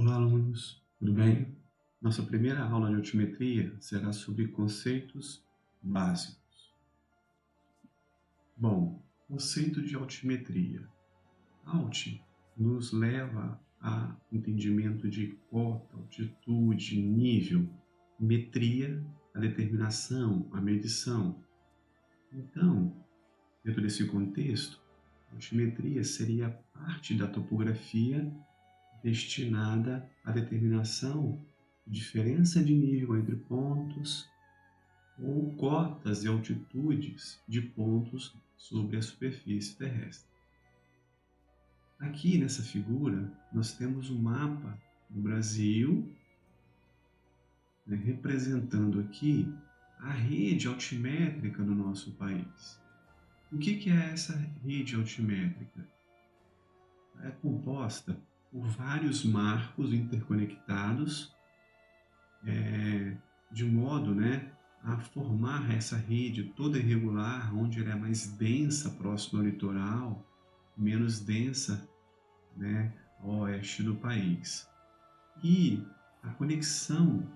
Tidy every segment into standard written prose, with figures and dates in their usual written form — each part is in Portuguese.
Olá, alunos, tudo bem? Nossa primeira aula de altimetria será sobre conceitos básicos. Bom, conceito de altimetria. Alt nos leva a entendimento de cota, altitude, nível, metria, a determinação, a medição. Então, dentro desse contexto, altimetria seria parte da topografia destinada à determinação de diferença de nível entre pontos ou cotas e altitudes de pontos sobre a superfície terrestre. Aqui nessa figura, nós temos um mapa do Brasil, representando aqui a rede altimétrica do nosso país. O que é essa rede altimétrica? É composta por vários marcos interconectados, de modo a formar essa rede toda irregular, onde ela é mais densa próximo ao litoral, menos densa ao oeste do país. E a conexão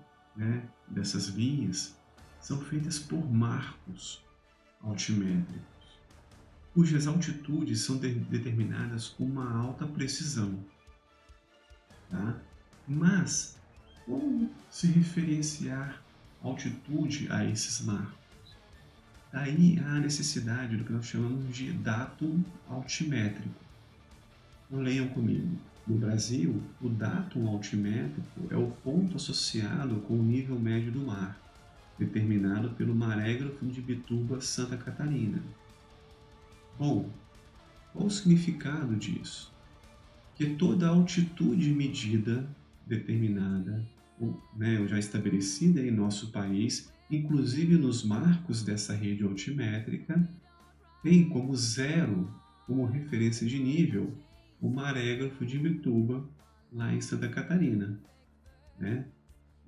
dessas linhas são feitas por marcos altimétricos, cujas altitudes são determinadas com uma alta precisão. Tá? Mas, como se referenciar altitude a esses marcos? Daí a necessidade do que nós chamamos de datum altimétrico. Então, leiam comigo. No Brasil, o datum altimétrico é o ponto associado com o nível médio do mar, determinado pelo Marégrafo de Imbituba, Santa Catarina. Bom, qual o significado disso? Que toda altitude medida, determinada, ou já estabelecida em nosso país, inclusive nos marcos dessa rede altimétrica, tem como zero, como referência de nível, o Marégrafo de Imbituba, lá em Santa Catarina.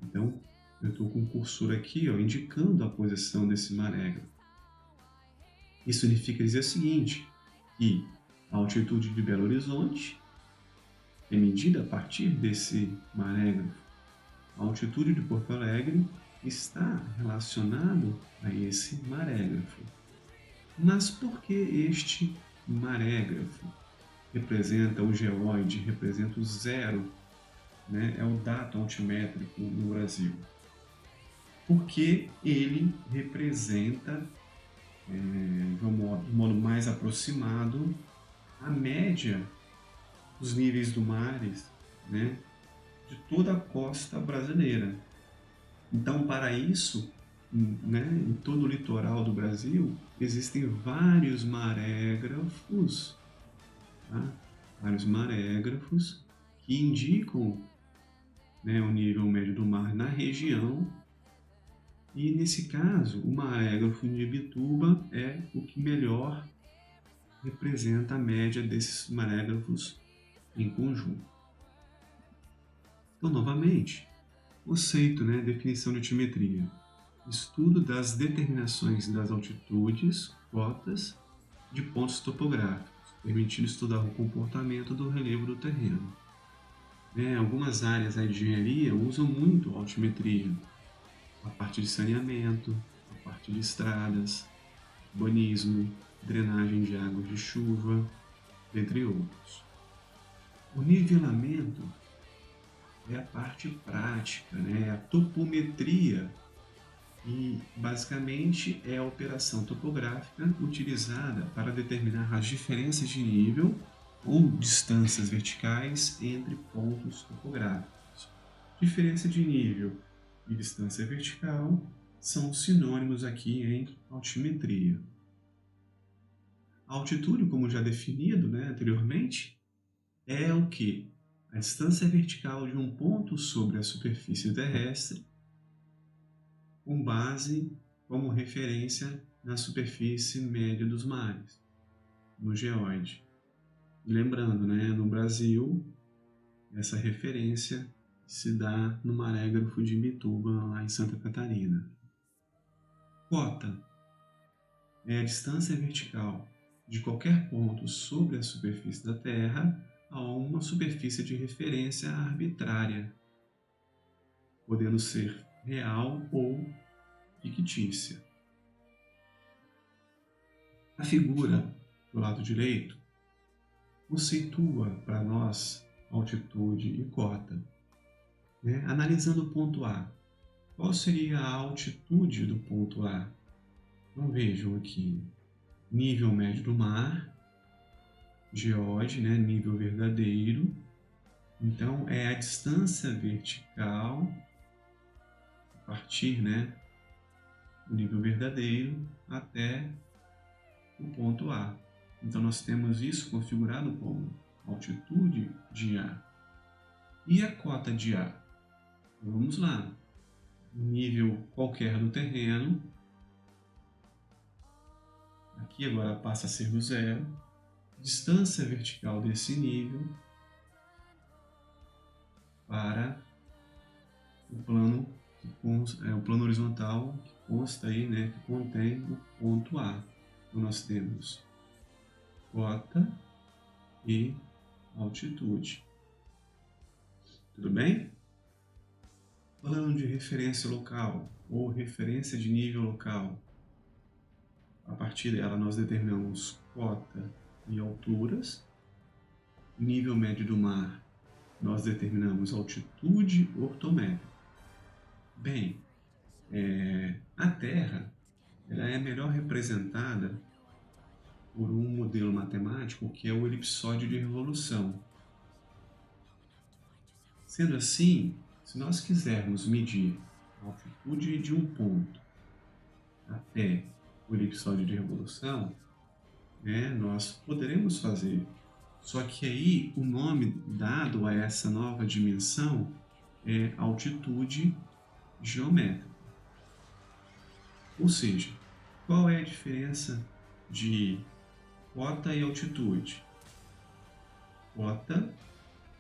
Então, eu estou com o cursor aqui indicando a posição desse marégrafo. Isso significa dizer o seguinte, que a altitude de Belo Horizonte é medida a partir desse marégrafo. A altitude de Porto Alegre está relacionado a esse marégrafo. Mas por que este marégrafo representa o geóide, representa o zero, é o datum altimétrico no Brasil? Porque ele representa, de um modo mais aproximado, a média dos níveis do mar, de toda a costa brasileira. Então, para isso, em todo o litoral do Brasil, existem vários marégrafos, vários marégrafos que indicam o nível médio do mar na região. E, nesse caso, o marégrafo de Imbituba é o que melhor representa a média desses marégrafos em conjunto. Então, novamente, conceito, definição de altimetria. Estudo das determinações das altitudes, cotas, de pontos topográficos, permitindo estudar o comportamento do relevo do terreno. Algumas áreas da engenharia usam muito a altimetria, a parte de saneamento, a parte de estradas, urbanismo, drenagem de águas de chuva, entre outros. O nivelamento é a parte prática, a topometria, e basicamente é a operação topográfica utilizada para determinar as diferenças de nível ou distâncias verticais entre pontos topográficos. Diferença de nível e distância vertical são sinônimos aqui em altimetria. A altitude, como já definido anteriormente, é o que? A distância vertical de um ponto sobre a superfície terrestre com base como referência na superfície média dos mares, no geóide. Lembrando, no Brasil, essa referência se dá no Marégrafo de Imbituba, lá em Santa Catarina. Cota é a distância vertical de qualquer ponto sobre a superfície da Terra a uma superfície de referência arbitrária, podendo ser real ou fictícia. A figura do lado direito conceitua para nós altitude e cota. Analisando o ponto A, qual seria a altitude do ponto A? Então vejam aqui, nível médio do mar, geode, nível verdadeiro. Então é a distância vertical a partir do nível verdadeiro até o ponto A. Então nós temos isso configurado como altitude de A. E a cota de A? Vamos lá. Nível qualquer do terreno. Aqui agora passa a ser do zero. Distância vertical desse nível para o plano, o plano horizontal que consta aí, que contém o ponto A. Então nós temos cota e altitude. Tudo bem? Plano de referência local ou referência de nível local. A partir dela nós determinamos cota e alturas. Nível médio do mar, nós determinamos altitude ortométrica. Bem, a Terra ela é melhor representada por um modelo matemático que é o elipsóide de revolução. Sendo assim, se nós quisermos medir a altitude de um ponto até o elipsóide de revolução, nós poderemos fazer. Só que aí o nome dado a essa nova dimensão é altitude geométrica. Ou seja, qual é a diferença de cota e altitude? Cota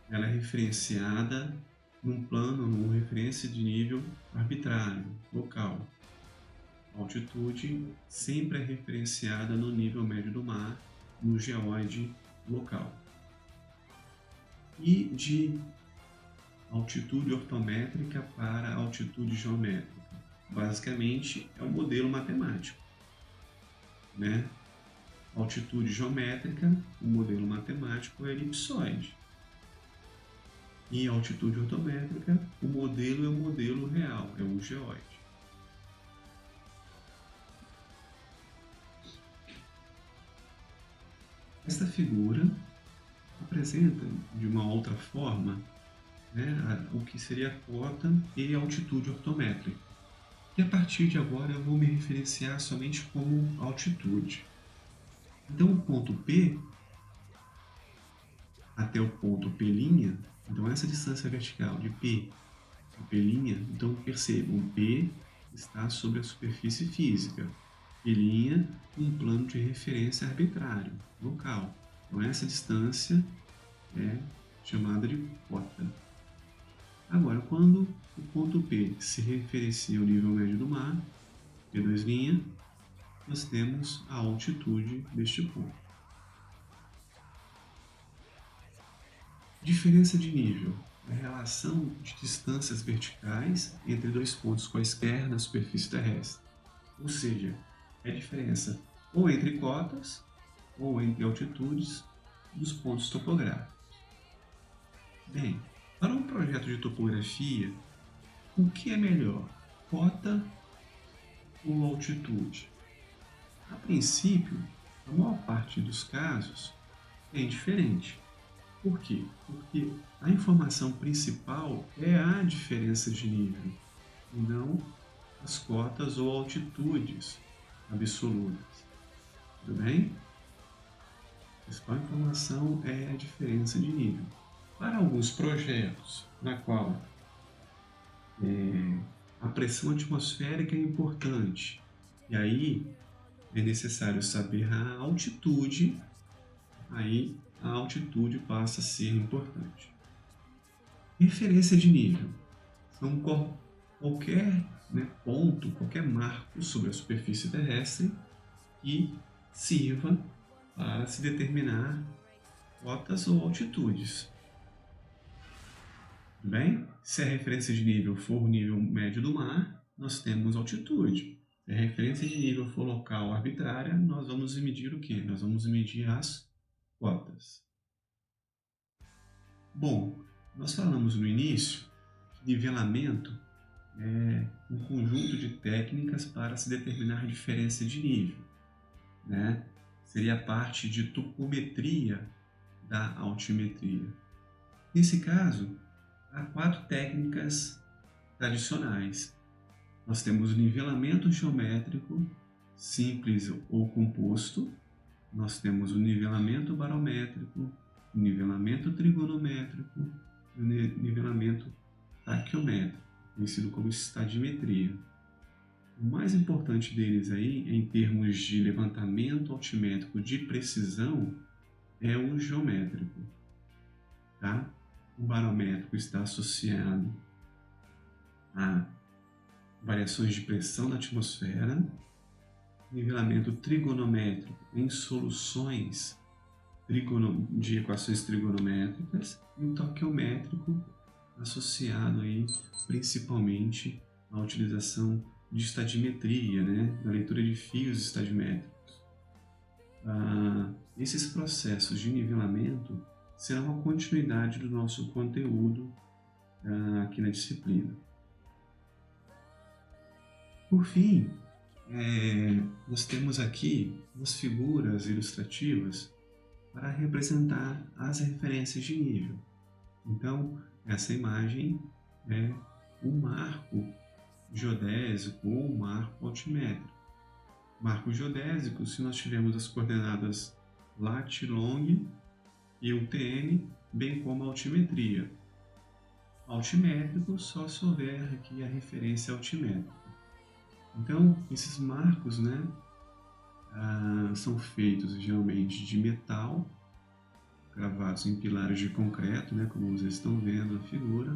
ela é referenciada num plano, numa referência de nível arbitrário, local. Altitude sempre é referenciada no nível médio do mar, no geóide local. E de altitude ortométrica para altitude geométrica. Basicamente, é um modelo matemático. Altitude geométrica, o modelo matemático é elipsóide. E altitude ortométrica, o modelo é o modelo real, é o geóide. Esta figura apresenta de uma outra forma o que seria a cota e a altitude ortométrica. E a partir de agora eu vou me referenciar somente como altitude. Então o ponto P até o ponto P', então essa distância vertical de P a P', então percebam, P está sobre a superfície física, P', um plano de referência arbitrário, local. Então essa distância é chamada de cota. Agora, quando o ponto P se referencia ao nível médio do mar, P2', nós temos a altitude deste ponto. Diferença de nível. A relação de distâncias verticais entre dois pontos quaisquer na superfície terrestre. Ou seja, é a diferença ou entre cotas ou entre altitudes dos pontos topográficos. Bem, para um projeto de topografia, o que é melhor, cota ou altitude? A princípio, a maior parte dos casos é indiferente. Por quê? Porque a informação principal é a diferença de nível, e não as cotas ou altitudes absolutas. Tudo bem? A principal informação é a diferença de nível. Para alguns projetos, na qual a pressão atmosférica é importante, e aí é necessário saber a altitude, aí a altitude passa a ser importante. Referência de nível. São qualquer ponto, qualquer marco sobre a superfície terrestre que sirva para se determinar cotas ou altitudes. Tudo bem? Se a referência de nível for o nível médio do mar, nós temos altitude. Se a referência de nível for local arbitrária, nós vamos medir o quê? Nós vamos medir as cotas. Bom, nós falamos no início que nivelamento é um conjunto de técnicas para se determinar a diferença de nível, né? Seria a parte de topometria da altimetria. Nesse caso, há 4 técnicas tradicionais. Nós temos o nivelamento geométrico, simples ou composto. Nós temos o nivelamento barométrico, o nivelamento trigonométrico e o nivelamento taquiométrico, conhecido como estadimetria. O mais importante deles aí, em termos de levantamento altimétrico de precisão, é o geométrico. Tá? O barométrico está associado a variações de pressão na atmosfera, nivelamento trigonométrico em soluções de equações trigonométricas e o taquiométrico associado aí principalmente à utilização de estadimetria, né, da leitura de fios estadimétricos. Esses processos de nivelamento serão a continuidade do nosso conteúdo aqui na disciplina. Por fim, nós temos aqui umas figuras ilustrativas para representar as referências de nível. Então, essa imagem é um marco geodésico ou um marco altimétrico. Marco geodésico, se nós tivermos as coordenadas lat, long e UTM, bem como a altimetria. Altimétrico, só se houver aqui a referência altimétrica. Então, esses marcos, né, são feitos geralmente de metal, gravados em pilares de concreto, né, como vocês estão vendo na figura,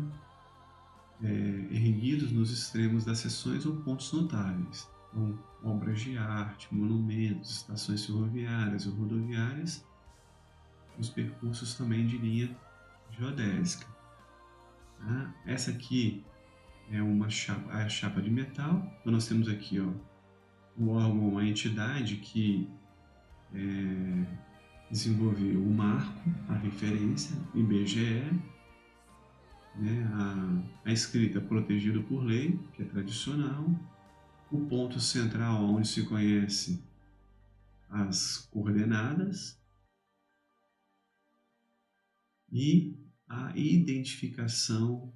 erguidos nos extremos das seções ou pontos notáveis. Então, obras de arte, monumentos, estações ferroviárias ou rodoviárias, os percursos também de linha geodésica. Tá? Essa aqui é a chapa de metal. Então, nós temos aqui o órgão, a entidade que desenvolveu o marco, a referência, IBGE, né, a escrita protegida por lei, que é tradicional, o ponto central onde se conhece as coordenadas e a identificação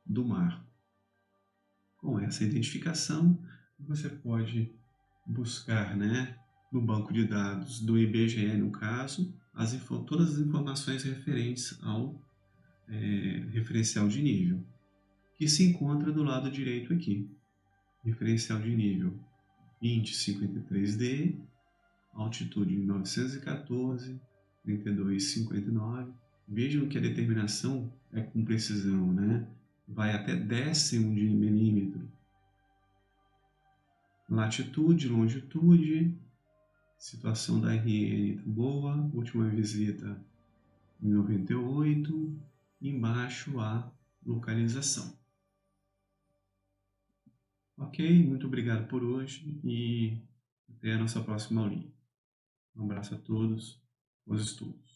do marco. Com essa identificação, você pode buscar, né, no banco de dados do IBGE, no caso, todas as informações referentes ao referencial de nível, que se encontra do lado direito aqui. Referencial de nível 2053D, altitude 914, 32,59. Vejam que a determinação é com precisão, né? Vai até décimo de milímetro. Latitude, longitude, situação da RN boa, última visita em 98, embaixo a localização. Ok, muito obrigado por hoje e até a nossa próxima aulinha. Um abraço a todos, bons estudos.